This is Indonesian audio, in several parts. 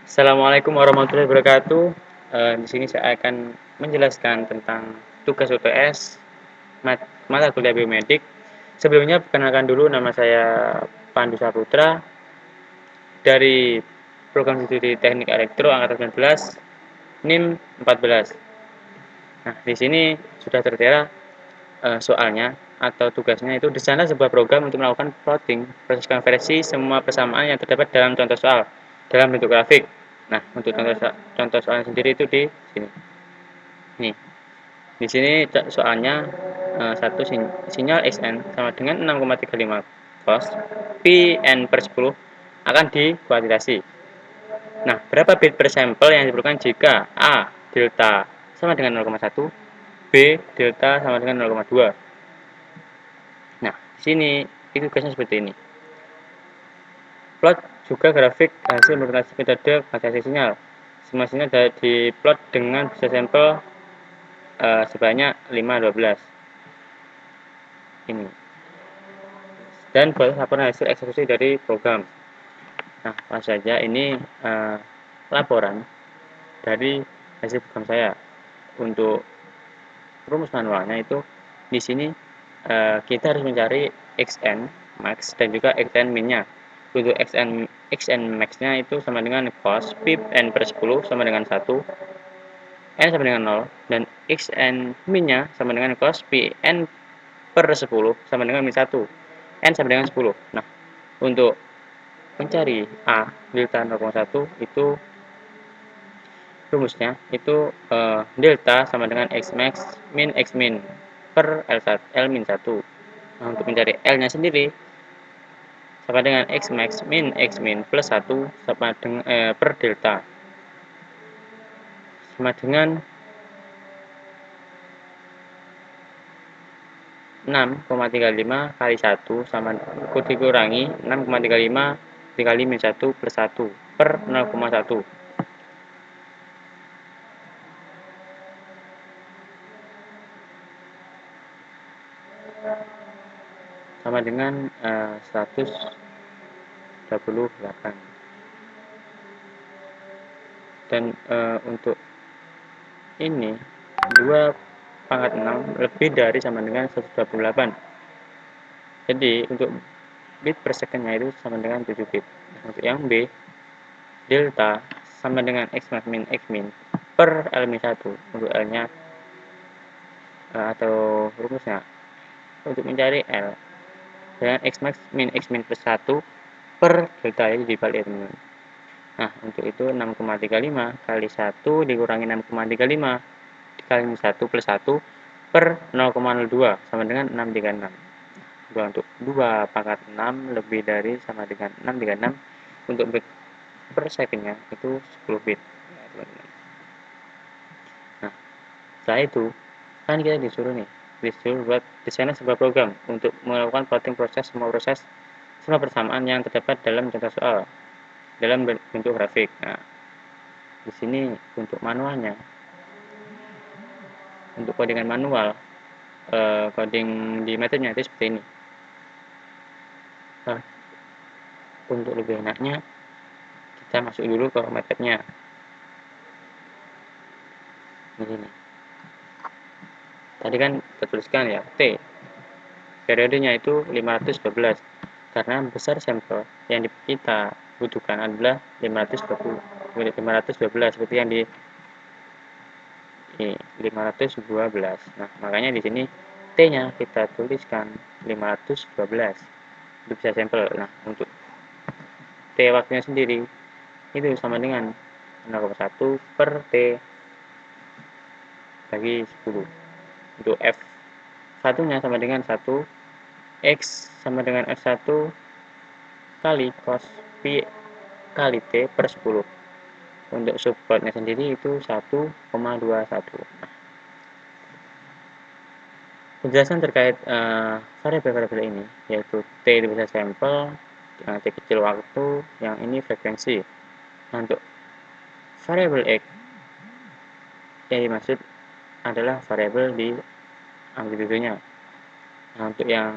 Assalamualaikum warahmatullahi wabarakatuh. Di sini saya akan menjelaskan tentang tugas UTS mata kuliah biomedik. Sebelumnya perkenalkan dulu, nama saya Pandu Saputra dari Program Studi Teknik Elektro angkatan 19, NIM 14. Nah, di sini sudah tertera soalnya atau tugasnya, itu di sana sebuah program untuk melakukan plotting proses konversi semua persamaan yang terdapat dalam contoh soal dalam bentuk grafik. Nah, untuk contoh soalnya sendiri itu di sini. Nih, di sini soalnya satu sinyal XN sama dengan 6,35 cos pi n per 10 akan dikuantitasi. Nah, berapa bit per sampel yang diperlukan jika A delta sama dengan 0,1, B delta sama dengan 0,2. Nah, di sini itu tugasnya seperti ini. Plot juga grafik hasil implementasi metode kuantitasasi sinyal. Semua sinyal diplot dengan bisa sampel sebanyak 512 ini. Dan buat laporan hasil eksekusi dari program. Nah, langsung saja ini laporan dari hasil program saya. Untuk rumus manualnya itu di sini kita harus mencari xn max dan juga xn min-nya. Untuk xn max-nya itu sama dengan cos pi n per 10 sama dengan 1, n sama dengan 0, dan xn min-nya sama dengan cos pi n per 10 sama dengan min 1, n sama dengan 10. Nah, untuk mencari A delta 0,1 itu rumusnya itu delta sama dengan x max min x min per L min 1. Nah, untuk mencari L-nya sendiri sama dengan x max min x min plus 1 sama dengan per delta sama dengan 6,35 kali 1 sama dikurangi 6,35 dikali min 1 plus 1 per 0,1 sama dengan 128. Dan untuk ini 2/6 lebih dari sama dengan 128. Jadi untuk bit per secondnya itu sama dengan 7 bit. Nah, untuk yang B delta sama dengan x max min x min per L min 1. Untuk L nya atau rumusnya untuk mencari L dengan x max min x min plus 1 per delta itu dibalik. Nah, untuk itu 6,35 kali 1 dikurangi 6,35 dikali 1 plus 1 per 0,02 sama dengan 636. Untuk 2/6 lebih dari sama dengan 636. Untuk bit per secondnya itu 10 bit. Ya, teman-teman. Nah, setelah itu kan kita disuruh buat desain sebuah program untuk melakukan plotting semua persamaan yang terdapat dalam contoh soal dalam bentuk grafik. Nah, di sini untuk manualnya, untuk codingan manual, coding di metodenya itu seperti ini. Nah, untuk lebih enaknya kita masuk dulu ke metodenya. Ini. Tadi kan tertuliskan ya T. Periodenya itu 512 karena besar sampel yang kita butuhkan adalah 512 seperti yang di 512. Nah, makanya di sini T-nya kita tuliskan 512 untuk bisa sampel. Nah, untuk T waktunya sendiri itu sama dengan 0,1 per T bagi 10. Untuk F1 nya sama dengan 1, X sama dengan F1 kali cos pi kali T per 10. Untuk subplotnya sendiri itu 1,21. Penjelasan terkait variabel-variabel ini yaitu T itu bisa sampel, yang T kecil waktu, yang ini frekuensi. Nah, untuk variabel X yang dimaksud adalah variabel di amplitudonya. Nah, untuk yang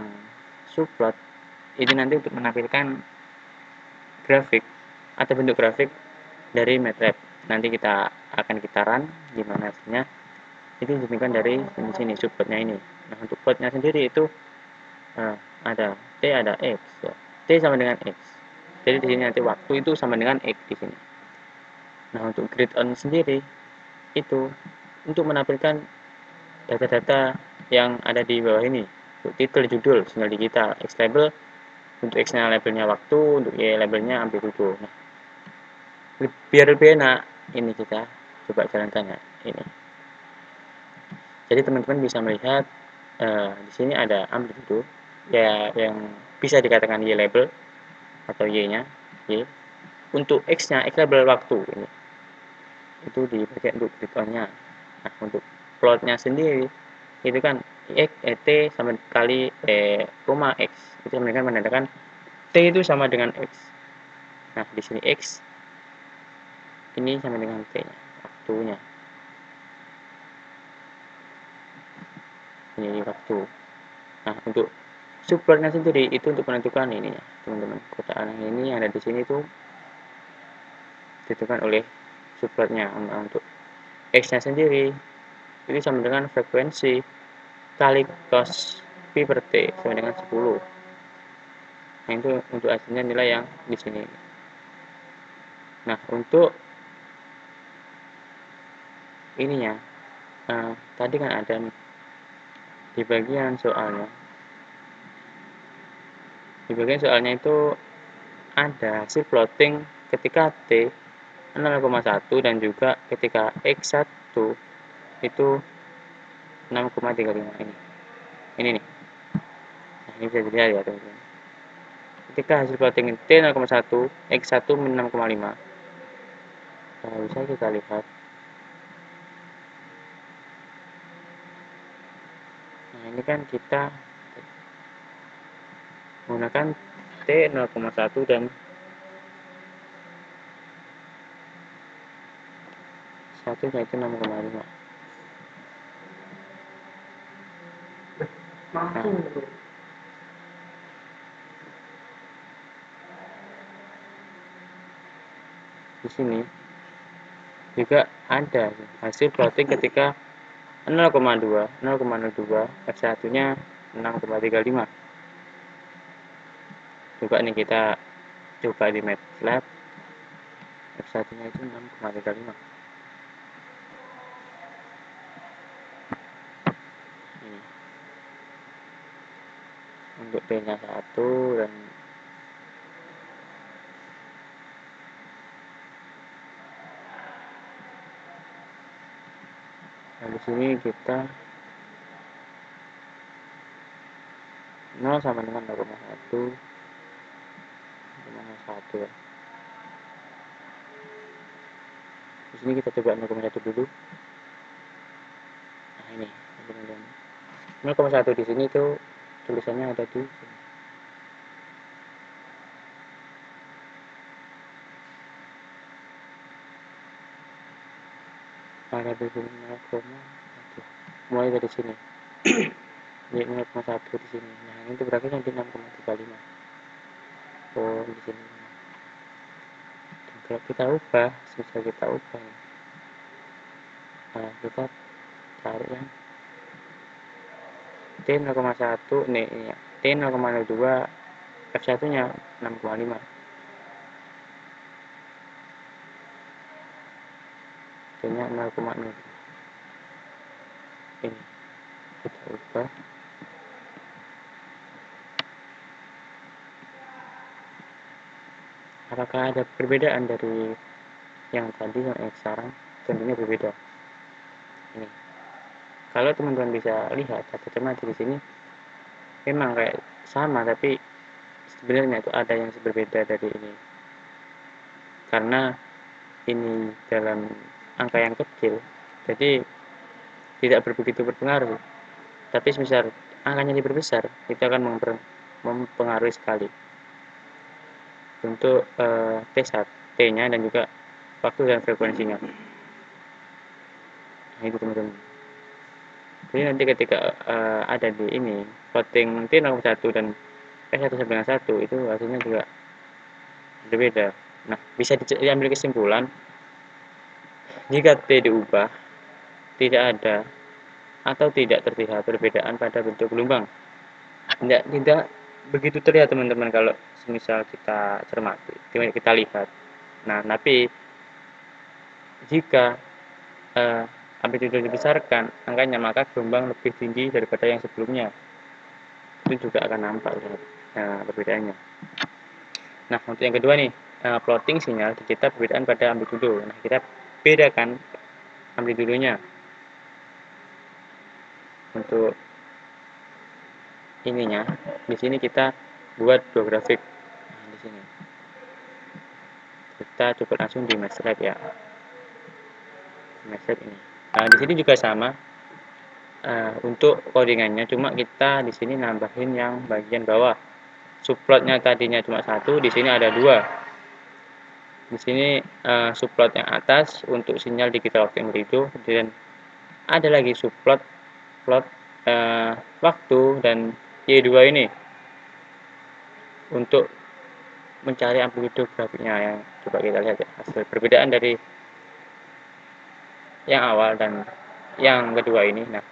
subplot ini nanti untuk menampilkan grafik atau bentuk grafik dari MATLAB. Nanti kita akan run gimana hasilnya. Itu ditunjukkan dari sini subplotnya ini. Nah, untuk plotnya sendiri itu ada T ada X ya. T sama dengan X. Jadi di sini nanti waktu itu sama dengan X di sini. Nah, untuk grid on sendiri itu untuk menampilkan data-data yang ada di bawah ini. Untuk titel, judul, sinyal digital, X label, untuk X-nya labelnya waktu, untuk Y labelnya amplitudo. Nah, biar lebih enak, ini kita coba jalankan ya, ini. Jadi teman-teman bisa melihat di sini ada amplitudo ya yang bisa dikatakan Y label atau Y-nya, Y. Untuk X-nya, X label waktu ini. Itu dipakai untuk grid on-nya. Nah, untuk plotnya sendiri itu kan T sama kali koma X itu sama dengan menandakan T itu sama dengan X. Nah, di sini X ini sama dengan T nya waktunya. Ini waktu. Nah, untuk subplotnya sendiri itu untuk menentukan ini ya, teman-teman. Kotak yang ini yang ada di sini itu ditentukan oleh subplotnya. Untuk X-nya sendiri ini sama dengan frekuensi kali cos pi per T sama dengan 10. Nah, itu untuk hasilnya nilai yang di sini. Nah, untuk ininya tadi kan ada nih di bagian soalnya. Di bagian soalnya itu ada hasil plotting ketika T 0,1 dan juga ketika X1 itu 6,35 ini. Ini nih. Nah, ini bisa dilihat ya, teman-teman. Ketika hasil plotting T 0,1, X1 6,5. Nah, bisa kita lihat. Nah, ini kan kita menggunakan T 0,1 dan 1 yaitu 6,5. Nah, di sini juga ada hasil plotting ketika 0,2, 0,02, F1 nya 6,35. Coba nih kita coba di MATLAB, F1 nya itu 6,35. Ini untuk T nya 1 dan di sini kita 0 sama dengan 0,1 ya. Di sini kita coba 0,1 dulu. Nah, ini 0,1 di sini tuh tulisannya ada di sini. Ada di sini 0,1. Mulai dari sini. Ini 0,1 di sini. Nah, ini tuh berarti nanti 6,35. Oh, di sini. Dan kalau kita ubah, bisa kita ubah nih. Nah, kita cari yang T 0,1 nih ya. T 0,02 F1 nya 6,5. T nya 0,0. Ini kita ubah. Apakah ada perbedaan dari yang tadi yang sekarang? Tentunya berbeda. Ini. Kalau teman-teman bisa lihat atau cermati di sini, memang kayak sama, tapi sebenarnya itu ada yang berbeda dari ini. Karena ini dalam angka yang kecil, jadi tidak begitu berpengaruh. Tapi misal angkanya diperbesar, itu akan mempengaruhi sekali untuk T1, T-nya dan juga waktu dan frekuensinya. Nah, itu teman-teman. Jadi nanti ketika ada di ini plotting T 0,1 dan P1 sampai dengan 1 itu hasilnya juga berbeda. Nah, bisa diambil kesimpulan, jika T diubah, tidak ada atau tidak terlihat perbedaan pada bentuk gelombang. Tidak begitu terlihat teman-teman kalau semisal kita cermati, kita lihat. Nah, tapi jika amplitudo dibesarkan angkanya, maka gelombang lebih tinggi daripada yang sebelumnya. Itu juga akan nampak perbedaannya. Nah, untuk yang kedua nih, plotting sinyal di kita perbedaan pada amplitudo. Nah, kita bedakan amplitudonya. Untuk ininya, di sini kita buat dua grafik. Nah, di sini kita coba langsung di MATLAB ya. MATLAB ini. Nah, di sini juga sama. Untuk codingannya, cuma kita di sini nambahin yang bagian bawah. Subplotnya tadinya cuma satu, di sini ada dua. Di sini subplot yang atas untuk sinyal digital waktu amplitudo, dan ada lagi subplot waktu dan Y2 ini untuk mencari amplitudo grafiknya. Yang coba kita lihat ya, hasil perbedaan dari yang awal dan yang kedua ini. Nah,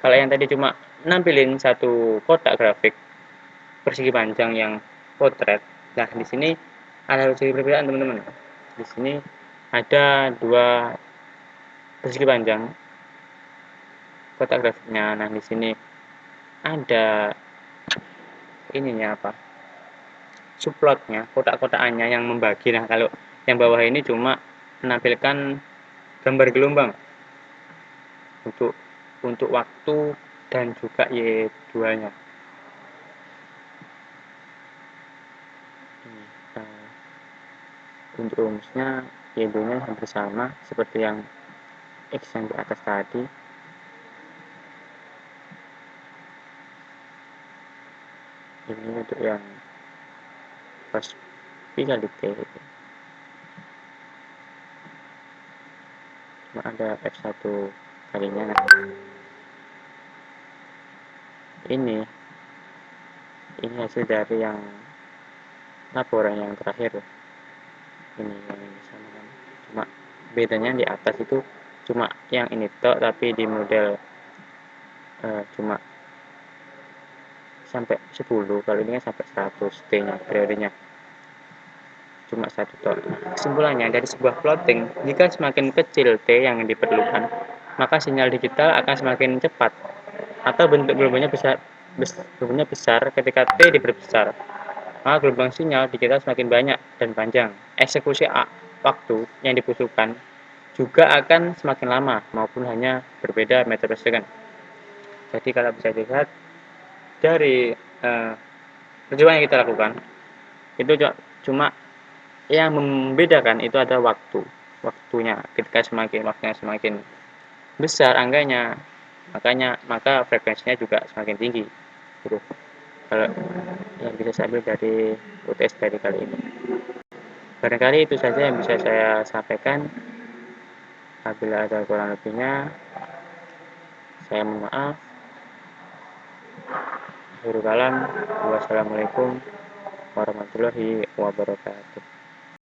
kalau yang tadi cuma nampilin satu kotak grafik persegi panjang yang potret, nah di sini ada persegi perbedaan teman-teman. Di sini ada dua persegi panjang kotak grafiknya. Nah, di sini ada ininya apa? Subplotnya, kotak-kotakannya yang membagi. Nah, kalau yang bawah ini cuma menampilkan gambar gelombang untuk waktu dan juga Y2-nya. Untuk rumusnya Y2-nya hampir sama seperti yang X yang di atas tadi. Ini untuk yang pas Pi kali T gitu. Cuma ada F1 kalinya. Nah, ini hasil dari yang laporan yang terakhir. Ini yang ini sama kan, cuma bedanya di atas itu cuma yang ini tok, tapi di model cuma sampai 10, kalau ini kan sampai 100 T nya periodenya cuma satu tok. Kesimpulannya dari sebuah plotting, jika semakin kecil T yang diperlukan, maka sinyal digital akan semakin cepat atau bentuk gelombangnya besar ketika T diperbesar, maka gelombang sinyal digital semakin banyak dan panjang. Eksekusi waktu yang dibutuhkan juga akan semakin lama maupun hanya berbeda meter per second. Jadi kalau bisa dilihat dari perjuangan yang kita lakukan, itu cuma yang membedakan itu ada waktunya. Ketika waktunya semakin besar angkanya, maka frekuensinya juga semakin tinggi. Gitu. Kalau yang bisa saya ambil dari UTS dari kali ini. Barangkali itu saja yang bisa saya sampaikan. Apabila ada kurang lebihnya, saya mohon maaf. Akhirul kalam, wassalamualaikum warahmatullahi wabarakatuh.